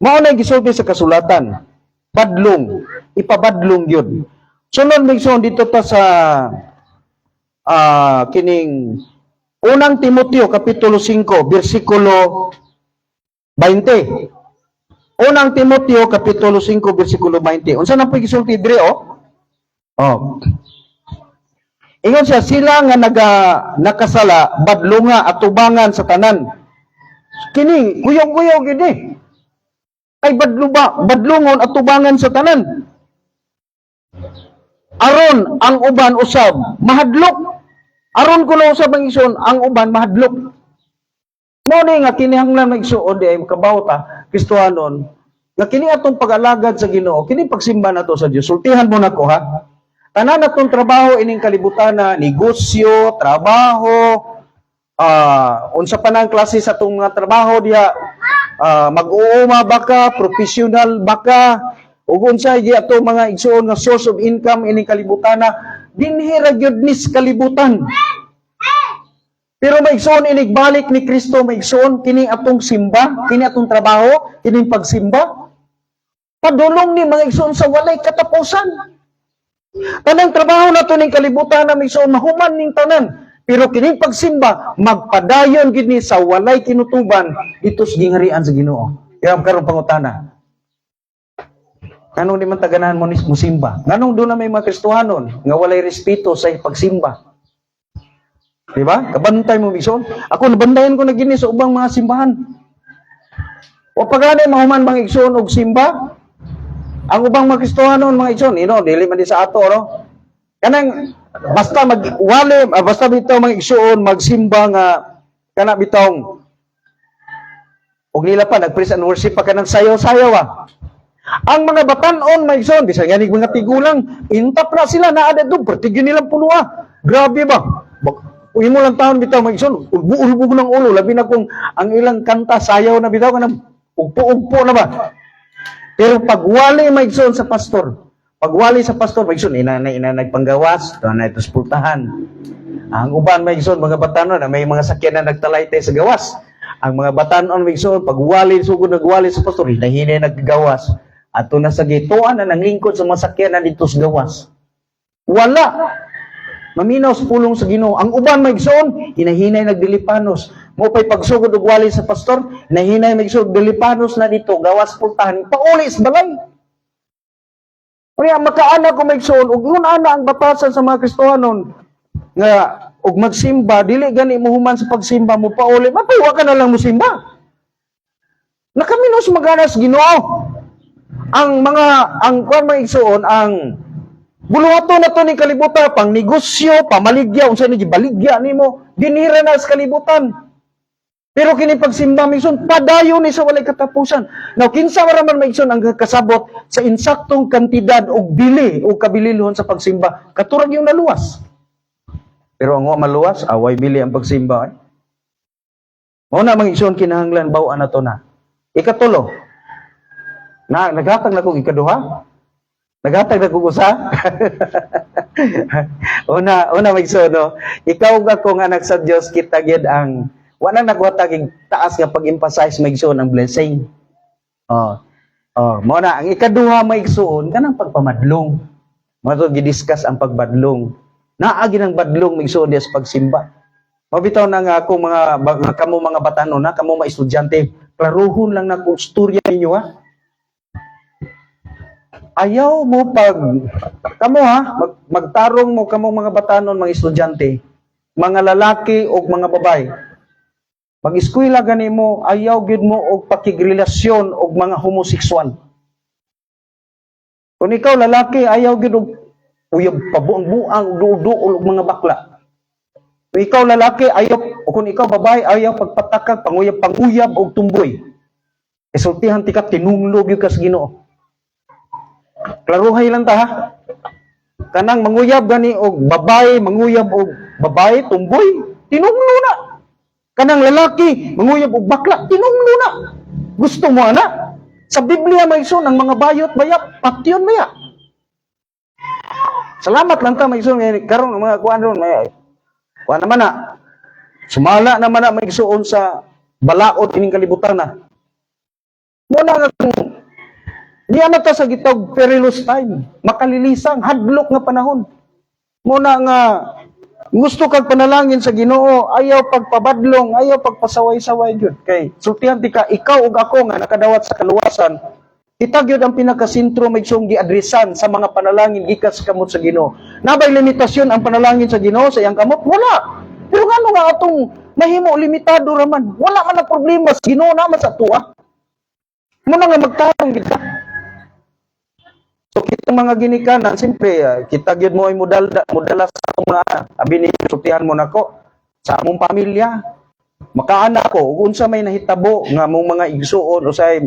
mao na gisulti sa kasulatan. Badlong, ipabadlong gyud. Sunod may igsoon dito ta sa kining unang Timoteo kapitulo 5 bersikulo 20. Unang Timoteo kapitulo 5 bersikulo 20. Unsa nang gisulti dire Ingon siya, sila nga nakasala badlonga at tubangan sa tanan. Kini kuyog-kuyog gid ay badlongon at tubangan sa tanan. Aron ang uban usab mahadlok. Aron kuno usab ang igsoon ang uban mahadlok. Mao ni nga kinihanglan magsuod ay kabawta Kristohanon nga kini atong pag-alagad sa Ginoo, kini pagsimba nato sa Dios. Sultihan mo nako ha. Tanan natong trabaho ining kalibutan na negosyo, trabaho, unsa pa nang klase sa atong mga trabaho diha, mag-uuma baka, professional baka, ug unsa gi ato mga igsoon nga source of income ining kalibutan na dinhi ra gyud nis kalibutan. Pero maigsoon inigbalik ni Kristo, maigsoon kini atong simba, kini atong trabaho, kini pagsimba. Padulong ni mga igsoon sa walay katapusan. Tanang trabaho nato ning kalibutan na maigsoon mahuman ning tanan. Pero kini pagsimba magpadayon gid ni sa walay kinutuban itos gingharian sa Ginoo. Kaya karon pangutana. Nganong di man taganahan mo ni musimba? Nganong do na may mga Kristohanon nga walay respeto sa pagsimba? Diba? Kabantay mo bison. Ako nabandayan ko na gini sa ubang mga simbahan. O pagani mahuman mga igsoon og simba, ang ubang mga Kristohanon mga igsoon, dili man di sa ato, no? Kanang basta magwali, basta bitaw mga igsoon magsimba nga kana bitawng og nila pa nag-praise and worship pa kanang sayaw-sayaw . Ang mga batan-on mga igsoon, bisan ganing mga tigulang, intap na sila na ada do, pertigin nilang punuha. Grabe ba? Uy mo lang taon bitaw magigsoon, ulbog ng ulo, labi na kung ang ilang kanta, sayaw na bitaw, kanang ugpo-ugpo na ba? Pero pagwali magigsoon sa pastor, magigsoon, inanay panggawas, inanay pultahan. Ang uban magigsoon, mga batanon, may mga sakyan na nagtalaytay sa gawas. Ang mga batanon magigsoon, pagwali, sugod nagwali sa pastor, hinahinay naggawas. At na sa gituan na nanglingkod sa mga sakyan na dito sa gawas. Wala. Maminaw sa pulong sa Ginoo. Ang uban maigsoon, hinahinay nagdilipanos. Mo pay pagsugod og wali sa pastor, hinahinay maigsoon dilipanos na dito, gawas pultahan, pauli sa balay. Kaya makaana ko maigsoon, ug ana ang batasan sa mga Kristohanon nga ug magsimba, dili gani mo human sa pagsimba mo pauli, mapaywa ka na lang mo simba. Nakaminos maganas Ginoo. Ang kwan maigsoon, ang buluhato na to ni kalibutan, pang negosyo, pamaligya, unsa ni gibaligya nimo, dinira na sa kalibutan. Pero kini pagsimba migson, padayon ni sa walay katapusan. Now, kinsa maraman migson ang kasabot sa insaktong kantidad og bili o kabililhon sa pagsimba, katurag yung naluwas. Pero ang wa maluwas, away bili ang pagsimba. Mao na migson kinahanglan baw-an na to na. Ikatulo, naghatag na kong ikaduha. Naghatag na kugusa. una magsono, ikaw ako nga anak sa Dios kita gid ang wala nagwatag taas nga pag-emphasize magsoon ang blessing. Mao na ang ikaduha magsoon kanang pagpamadlong. Mao to gidiscuss ang pagbadlong. Naa gid ang badlong magsoon sa pagsimba. Mabitaw na nga kung kamo mga batanon na kamo mga estudyante, klaruhon lang na kung istorya ninyo ha. Ayaw mo kamo ha, magtarong mo kamo mga batanon, mga estudyante, mga lalaki o mga babae. Mag-eskwela gani mo, ayaw gid mo og pakigrelasyon og mga homoseksual. Kung ikaw lalaki, ayaw gid og uyab pabuang-buang duol og mga bakla. Kung ikaw lalaki, ayaw, o kung ikaw babae, ayaw pagpatakag, panguyab og tumboy. Isultihan ti ka tinunglog yung kas Ginoo. Klaruhay lang ta ha. Kanang manguyab gani og babae, manguyab og babae, tumboy, tinunglo na. Kanang lalaki, manguyab og bakla, tinunglo na. Gusto mo ana? Sa Biblia may ison ang mga bayot bayap, patyon maya. Salamat lang ta may ison karon mga kuan ron may kuan naman na. Sumala naman na may isuon sa balaod ining kalibutan na. Muna nga kung di na ta sa gitog perilous time, makalilisang hadlok nga panahon. Muna nga gusto kag panalangin sa Ginoo, ayaw pagpabadlong, ayaw pagpasaway-saway gyud. Kay sultihan ti ka ikaw ug ako nga nakadawat sa kaluwasan, kita gyud ang pinakasentro may siyang giadresan sa mga panalangin gikan sa kamot sa Ginoo. Nabay limitasyon ang panalangin sa Ginoo sa iyang kamot? Wala. Pero ngano nga atong mahimo limitado raman? Wala man na problema sa Ginoo naman sa tuwa. Muna nga magtarong gid ka. So kitang mga ginikanan, siyempre, kita gyud mo ay modala sa atong mga abi ni sultihan mo nako sa among pamilya. Makaanak ko, ug unsa may nahitabo nga among mga igsuon usay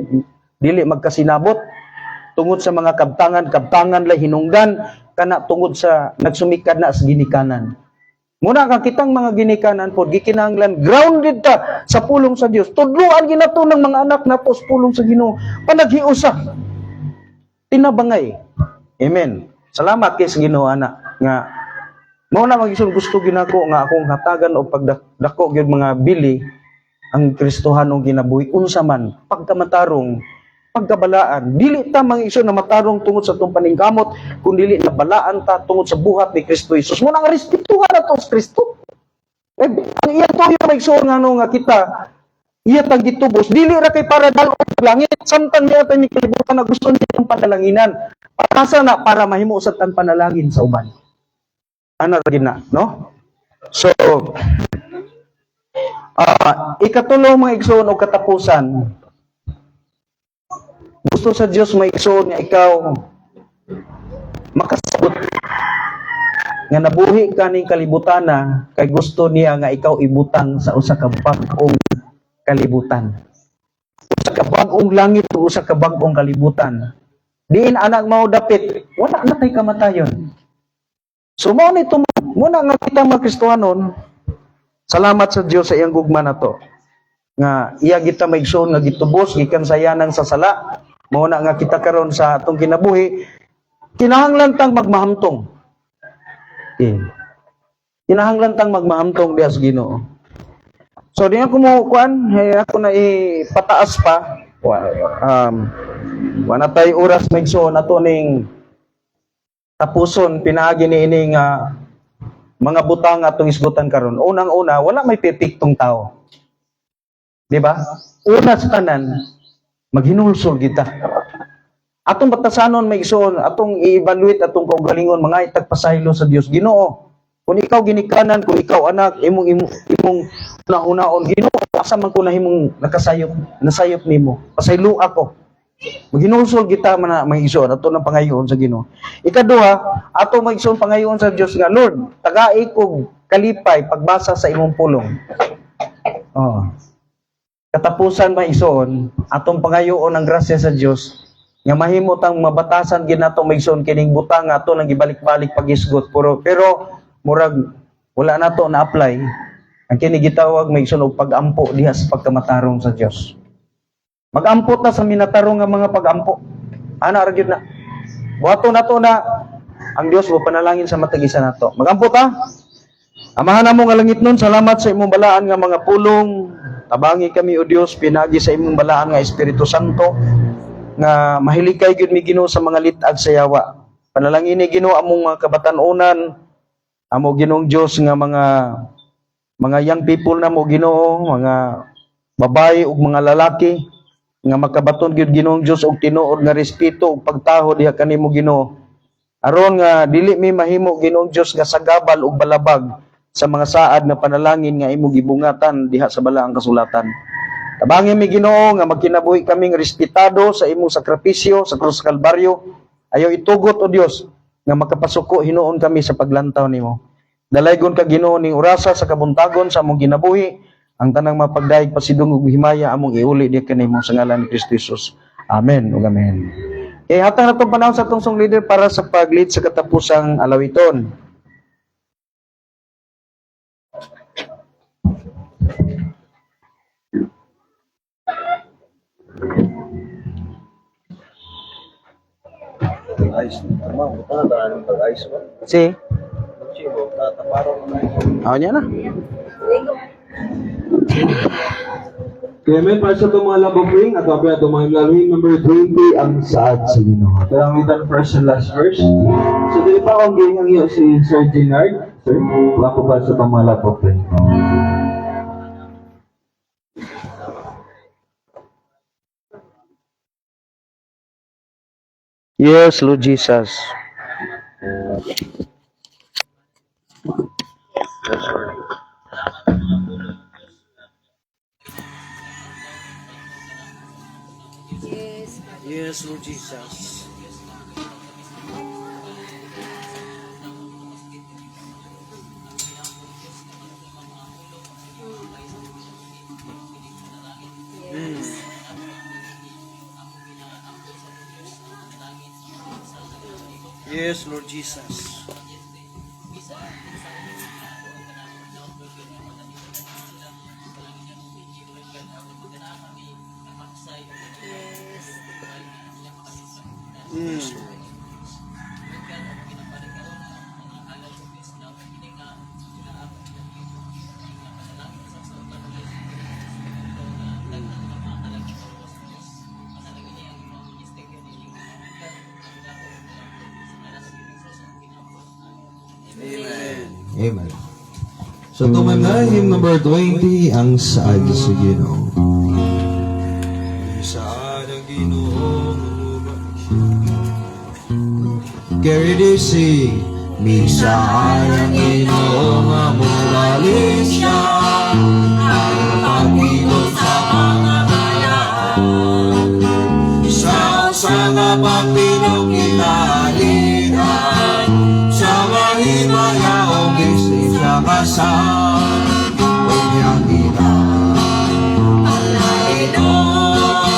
dili magkasinabot tungod sa mga kabtangan lay hinungdan kana tungod sa nagsumikad na sa ginikanan. Muna ka kitang mga ginikanan pod gikinahanglan grounded ta sa pulong sa Dios. Tudloan ginato ng mga anak nato sa pulong sa Ginoo. Panaghiusa tinabangay. Amen. Salamat kay sa Ginoo ana nga mao na magison gusto ginako nga akong hatagan o pagdako gyud mga bili ang Kristohanong ginabuhi unsa man pagkamatarong pagkabalaan dili ta mangison na matarong tungod sa atong paningkamot kun dili na balaan ta tungod sa buhat ni Kristo Jesus. Muna nga respetuhan nato sa Kristo. Ang iya to yung maigsoon nga kita iya tag gitubos dili ra kay para dalo og langit samtang niya tay kalibutan na gusto niya ang panalanginan patasa na para mahimo usab tan panalangin sa uban ana ra gina no so ikatulo mga igsoon og katapusan gusto sa Dios may igsoon nga ikaw makasabot nga nabuhi ka ning kalibutana kay gusto niya nga ikaw ibutang sa usa ka bag-ong kalibutan. Usa ka bag-ong langit o usa ka bag-ong kalibutan. Diin anak mao dapit, wala na tay kamatayon. So mao nito muna nga kita mga Kristohanon, salamat sa Dios sa iyang gugma nato. Nga iya kita maigsoon nga gitubos gikan sa yanang sa sala. Mao na nga kita karon sa atong kinabuhi, kinahanglan tang magmahamtong. Kinahanglan tang magmahamtong diha sa Ginoo. So di ako mo kuan, ako na ipataas pa. Wala tay oras maigsoon ato ning tapuson pinaagi ni ining mga butang atong isgutan karon. Unang-una, wala may perpektong tao. Di ba? Una sa tanan, maghinulsol kita. Atong batasanon maigsoon, atong i-evaluate atong kaugalingon mga itagpasaylo sa Dios. Ginoo, kung ikaw ginikanan, kung ikaw anak, imong una-unaon, Ginoo, asa man ko na himong nasayop nimo. Pasaylo ako. Maghinulsol kita man maigsoon ato nang pangayoon sa Ginoo. Ikaduha, ato maigsoon pangayoon sa Dios nga Lord, tagai kog kalipay pagbasa sa imong pulong. Katapusan maigsoon, atong pangayoon ang grasya sa Dios nga mahimo tang mabatasan ginato maigsoon kining butang nga ato nang gibalik-balik pagisgot pero murag wala nato na apply ang kini gitawag maigsoon og pag-ampo diha sa pagkamatarong sa Dios. Mag-ampo ta sa minatarong nga mga pag-ampo. Ana ra gyud na. Buhaton nato na ang Dios mo panalangin sa matag isa nato. Mag-ampo ta. Amahan namo nga langit nun, salamat sa imong balaan nga mga pulong. Tabangi kami o Dios pinagi sa imong balaan nga Espiritu Santo nga mahilikay gyud mi Ginoo sa mga litag sa yawa. Panalangin ni Ginoo among mga kabatan-onan, amo Ginoong Dios nga mga young people na mo Ginoo, mga babae ug mga lalaki nga makabaton gyud Ginoong Dios og tinuod nga respeto ug pagtaho diha kanimo Ginoo. Aron nga dili mi mahimo Ginoong Dios nga sagabal ug balabag sa mga saad nga panalangin nga imo gibungatan diha sa balaang kasulatan. Tabangin mi Ginoo nga magkinabuhi kaming respetado sa imong sakripisyo sa krus Kalbaryo. Ayaw itugot o Dios nga makapasuko hinuon kami sa paglantaw nimo. Dalaygon ka Ginoo ning orasa sa kabuntagon sa among ginabuhi, ang tanang mapagdayeg pasidong ug himaya among iuli di kanimo sa ngalan ni Kristo Jesus. Amen ug amen. Kay hatang natong panahon sa atong song leader para sa pag-lead sa katapusang alawiton. Si? Niya na. Kaya para sa itong mga love offering at wapin itong mga laluhin number 20 ang saad sa Ginoo. Ito ang mitan first and last verse. So dili pa akong gihingang iyo si Sir Gennard. Sir, wala po para sa itong mga love offering. Yes, Lord Jesus. Yes, Lord Jesus. Yes, Lord Jesus. Amen. So tumanda hymn number 20 ang saad sa Ginoo. Saad ang Ginoo. Carry this sing. Minsan ang Ginoo nga mulalit siya ang pag-ibig sa mga kalayaan. Sa nga pagpinong kinalihan sa mahimaya o gising sa kasal huwag niyang kita ang nainom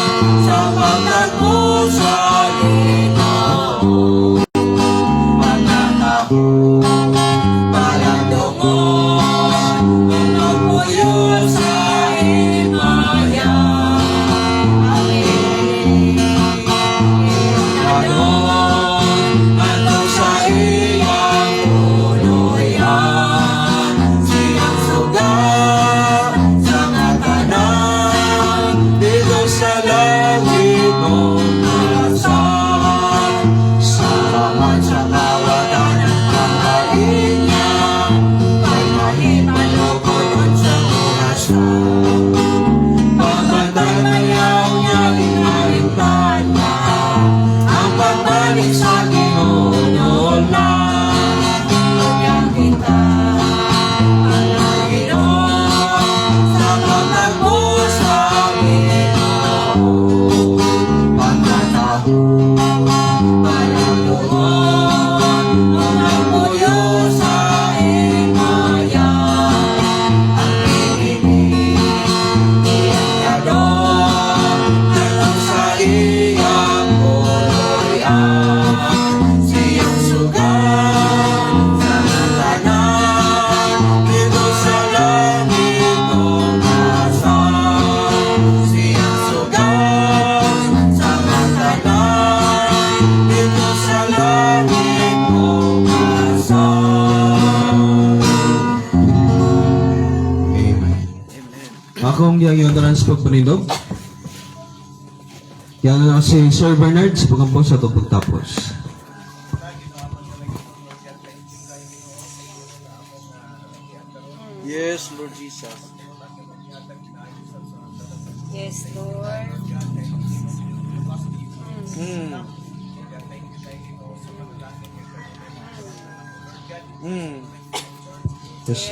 sa pagtagpo sa Ginoo. Mananaho parang dungon kung magpuyo sa himaya. Amen. Anon atong sa iyang uluyan siyang sugat sa ngatanan dito sa langit mong nalasan. Salamat sa kawatan at pangkain niya kay mahimalukod sa orasan. Pagkatay mayaw niya inalintan niya ang pagbalik sa Ginoo lang. Huwag kita ang Ginoo sa pagtagpo sa Ginoo. Pagkataho parang dungon kung nagpuyo sa himaya. Ang pinilig iyang yadon dalang sa iyang uluyan. Siyang sugat sa tanan dito sa langit kong nasaan. Siyang sugat sa tanan dito sa langit kong nasaan. Amen. Akong yung transport panindog. Yan na si Sir Bernard sa pagkampos sa itong pagtapos. Yes, Lord Jesus. Yes, Lord. Yes, Lord. Yes,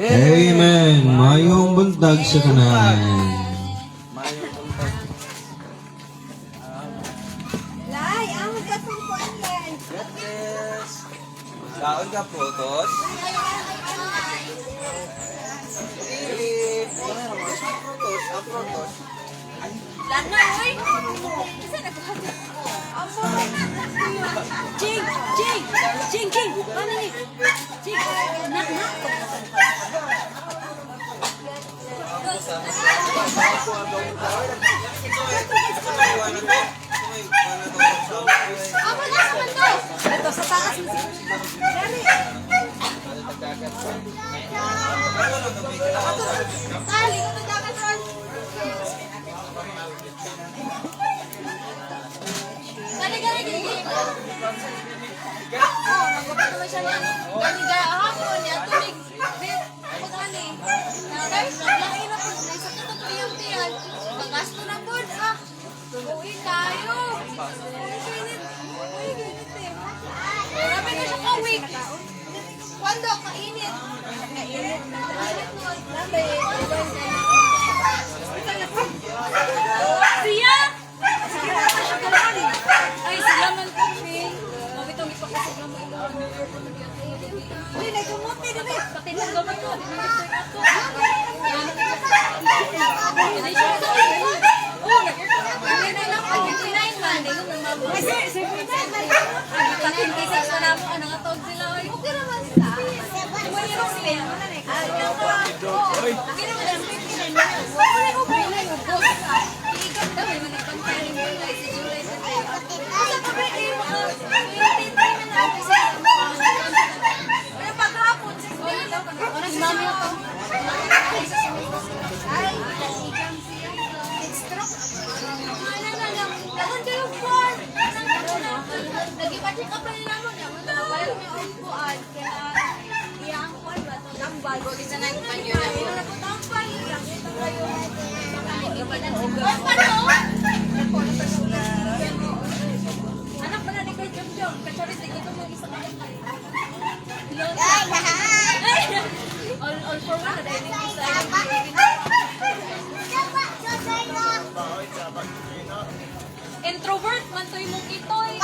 Amen. Mayong buntag sa tanan. Lai, ang magkatungkuan yan. Kaon ka photos? Lana, oy! Kasi nagkakasya. Apo! Jing! Jing! Jing! Jing! Ano ni? Jing! Nak! Nak! Amo na sa kanto! Ito, sa taas mo si... Dari! Tali, ito dapat ron! Gani, gani, gani. Oh, nagpapatuloy siya niya. Gani, gani, hapon niya, tulig. Bet, ako gani. Naglaki na po, naisap na ito yung tiyan. Pagasto na po, ah. Uwi tayo. Uy, ginit. Uy, ginit eh. Marami na siya ka-week. Kwando, kainit. Kainit na. Labi. Siya? Sige na siya kalari. Ay, sila man kami. Mabitong ipakasig na mo ilo. Uy, nagumuti na rin. Pati nang gamay ko. Hindi siya sa oh, nag-29 lang. Nag-29 man. Ay, sir, 29 man. Nag-26 na na mo. Anong atog sila. Okay naman sa. Tumayarong sila. Ay, ako. Okay naman ang 59 man. Wala ko ba yun? Iigap daw. May manipang-paring July. Si July sa tayo. Kasi kami ay mga 29 na natin. Pero paghapon, 6 daw. Oras mami ako. Ay, ikam siya. Stroke. Ano na lang. Lakon kayo po. Nag-ipacheck up na nila mo niya. Walang may umpuan. Kaya iyang kuwan ba ito? Tambal. Isa na yung panyo na po. Wala po tambal. Ito kayo. Anak pa na ni kay Jom-Jom. Kacharit, ito mo isa kayo. All for one. Dahil hindi sa introvert man to yung kitoy.